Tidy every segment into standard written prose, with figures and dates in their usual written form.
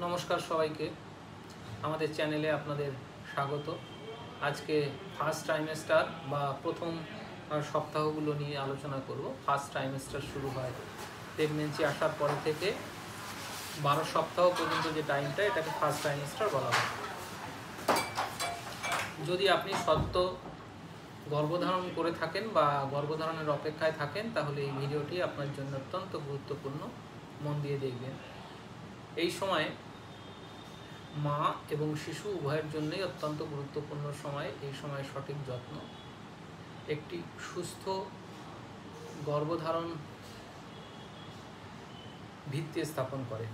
নমস্কার সবাইকে, আমাদের চ্যানেলে আপনাদের স্বাগত। আজকে ফার্স্ট ট্রাইমেস্টার বা প্রথম সপ্তাহগুলো নিয়ে আলোচনা করব। ফার্স্ট ট্রাইমেস্টার শুরু হয় প্রেগনেন্সি আসার পরে থেকে 12 সপ্তাহ পর্যন্ত যে টাইমটা, এটাকে ফার্স্ট ট্রাইমেস্টার বলা হয়। যদি আপনি সদ্য গর্ভধারণ করে থাকেন বা গর্ভধারণের অপেক্ষায় থাকেন, তাহলে এই ভিডিওটি আপনার জন্য অত্যন্ত গুরুত্বপূর্ণ, মন দিয়ে দেখবেন। এই সময় মা এবং শিশু উভয়ের জন্যই অত্যন্ত গুরুত্বপূর্ণ সময়। এই সময় সঠিক যত্ন একটি সুস্থ গর্ভধারণ ভিত্তি স্থাপন করে।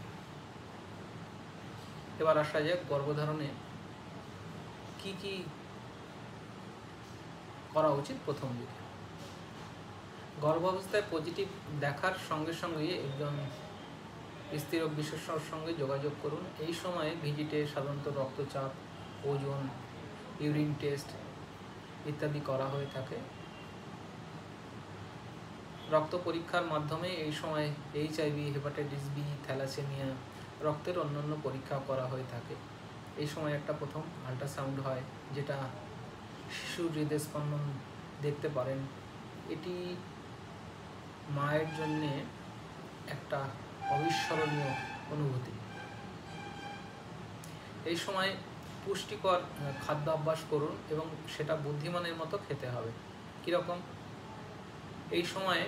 এবার আসা যাক গর্ভধারণে কি কি করা উচিত। প্রথম দিকে গর্ভাবস্থায় পজিটিভ দেখার সঙ্গে সঙ্গে একজন স্ত্রীরোগ বিশেষজ্ঞের সঙ্গে যোগাযোগ করুন। এই সময়ে ভিজিটে সাধারণত রক্তচাপ, ওজন, ইউরিন টেস্ট ইত্যাদি করা হয়ে থাকে। রক্ত পরীক্ষার মাধ্যমে এই সময় HIV, হেপাটাইটিস বি, থ্যালাসেমিয়া, রক্তের অন্যান্য পরীক্ষা করা হয়ে থাকে। এই সময় একটা প্রথম আল্ট্রাসাউন্ড হয়, যেটা শিশুর হৃদস্পন্দন দেখতে পারেন। এটি মায়ের জন্যে একটা অবিস্মরণীয় অনুভূতি। এই সময় পুষ্টিকর খাদ্য অভ্যাস করুন এবং সেটা বুদ্ধিমানের মতো খেতে হবে। কীরকম? এই সময়ে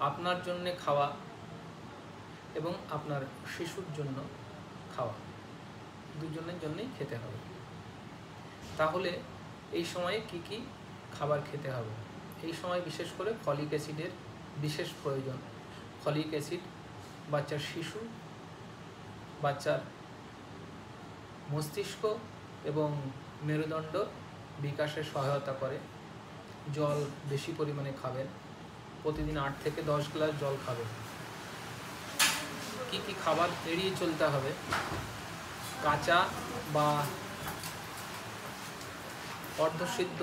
আপনার জন্যে খাওয়া এবং আপনার শিশুর জন্য খাওয়া, দুজনের জন্যই খেতে হবে। তাহলে এই সময়ে কি কি খাবার খেতে হবে? এই সময় বিশেষ করে ফলিক অ্যাসিডের বিশেষ প্রয়োজন। ফলিক অ্যাসিড বাচ্চার শিশু, বাচ্চার মস্তিষ্ক এবং মেরুদণ্ড বিকাশে সহায়তা করে। জল বেশি পরিমাণে খাবেন, প্রতিদিন 8 থেকে 10 গ্লাস জল খাবেন। কি কি খাবার এড়িয়ে চলতে হবে? কাঁচা বা অর্ধসিদ্ধ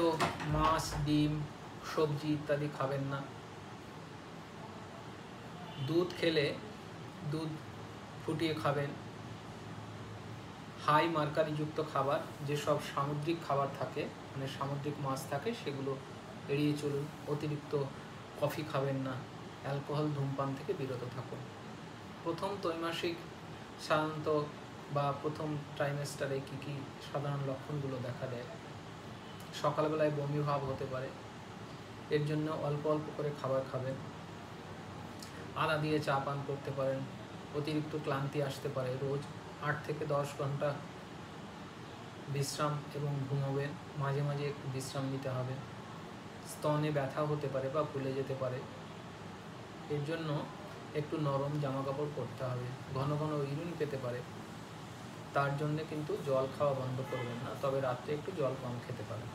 মাছ, ডিম, সবজি ইত্যাদি খাবেন না। দুধ খেলে দুধ ফুটিয়ে খাবেন। হাই মার্কারিযুক্ত খাবার, যেসব সামুদ্রিক খাবার থাকে, মানে সামুদ্রিক মাছ থাকে, সেগুলো এড়িয়ে চলুন। অতিরিক্ত কফি খাবেন না। অ্যালকোহল, ধূমপান থেকে বিরত থাকুন। প্রথম ত্রৈমাসিক সাধারণত বা প্রথম ট্রাইমেস্টারে কি কি সাধারণ লক্ষণগুলো দেখা দেয়? সকালবেলায় বমি ভাব হতে পারে, এর জন্য অল্প অল্প করে খাবার খাবেন। আদা দিয়ে চা পান করতে পারেন। অতিরিক্ত ক্লান্তি আসতে পারে। রোজ 8 থেকে 10 ঘন্টা বিশ্রাম এবং ঘুমাবেন। মাঝে মাঝে একটু বিশ্রাম নিতে হবে। স্তনে ব্যথা হতে পারে বা ফুলে যেতে পারে, এর জন্য একটু নরম জামা কাপড় পরতে হবে। ঘন ঘন ইউরিন পেতে পারে, তার জন্যে কিন্তু জল খাওয়া বন্ধ করবেন না, তবে রাত্রে একটু জল কম খেতে পারেন।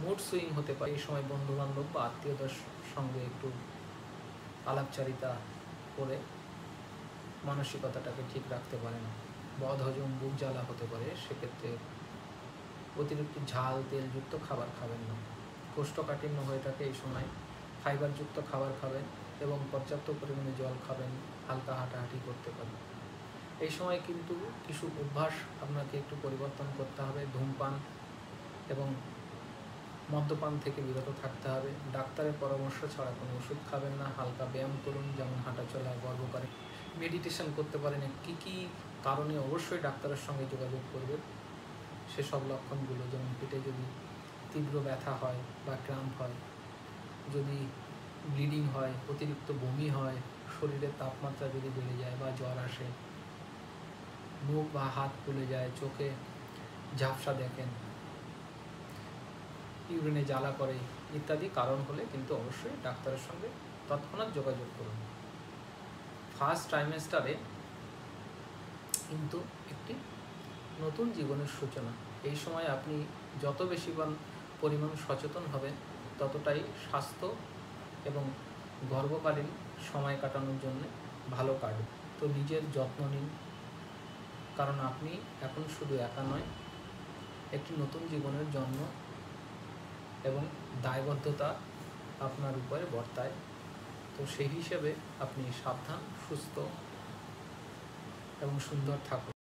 মুড সুইং হতে পারে। এই সময় বন্ধুবান্ধব বা আত্মীয়দের সঙ্গে একটু আলাপচারিতা করে মানসিকতাটাকে ঠিক রাখতে পারেন। বদহজম, বুক জ্বালা হতে পারে, সেক্ষেত্রে অতিরিক্ত ঝাল, তেলযুক্ত খাবার খাবেন না। কোষ্ঠকাঠিন্য হয়ে থাকে এই সময়, ফাইবারযুক্ত খাবার খাবেন এবং পর্যাপ্ত পরিমাণে জল খাবেন। হালকা হাঁটাহাঁটি করতে পারেন। এই সময় কিন্তু কিছু অভ্যাস আপনাকে একটু পরিবর্তন করতে হবে। ধূমপান এবং মদ্যপান থেকে বিরত থাকতে হবে। ডাক্তারের পরামর্শ ছাড়া কোনো ওষুধ খাবেন না। হালকা ব্যায়াম করুন, যেমন হাঁটাচলা, গর্ভকারে মেডিটেশন করতে পারেন। কী কী কারণে অবশ্যই ডাক্তারের সঙ্গে যোগাযোগ করবেন সেসব লক্ষণগুলো, যেমন পেটে যদি তীব্র ব্যথা হয় বা ক্রাম্প হয়, যদি ব্লিডিং হয়, অতিরিক্ত বমি হয়, শরীরের তাপমাত্রা যদি বেড়ে যায় বা জ্বর আসে, মুখ বা হাত ফুলে যায়, চোখে ঝাপসা দেখেন, ইউরিনে জ্বালা করে ইত্যাদি কারণ হলে কিন্তু অবশ্যই ডাক্তারের সঙ্গে তৎক্ষণাৎ যোগাযোগ করুন। ফার্স্ট ট্রাইমেস্টারে কিন্তু একটি নতুন জীবনের সূচনা। এই সময় আপনি যত বেশি পরিমাণ সচেতন হবেন, ততটাই স্বাস্থ্য এবং গর্ভকালীন সময় কাটানোর জন্য ভালো কাটবে। তো নিজের যত্ন নিন, কারণ আপনি এখন শুধু একা নয়, একটি নতুন জীবনের জন্ম এবং দায়বদ্ধতা আপনার উপরে বর্তায়। তো সেই হিসেবে আপনি সাবধান, সুস্থ এবং সুন্দর থাকুন।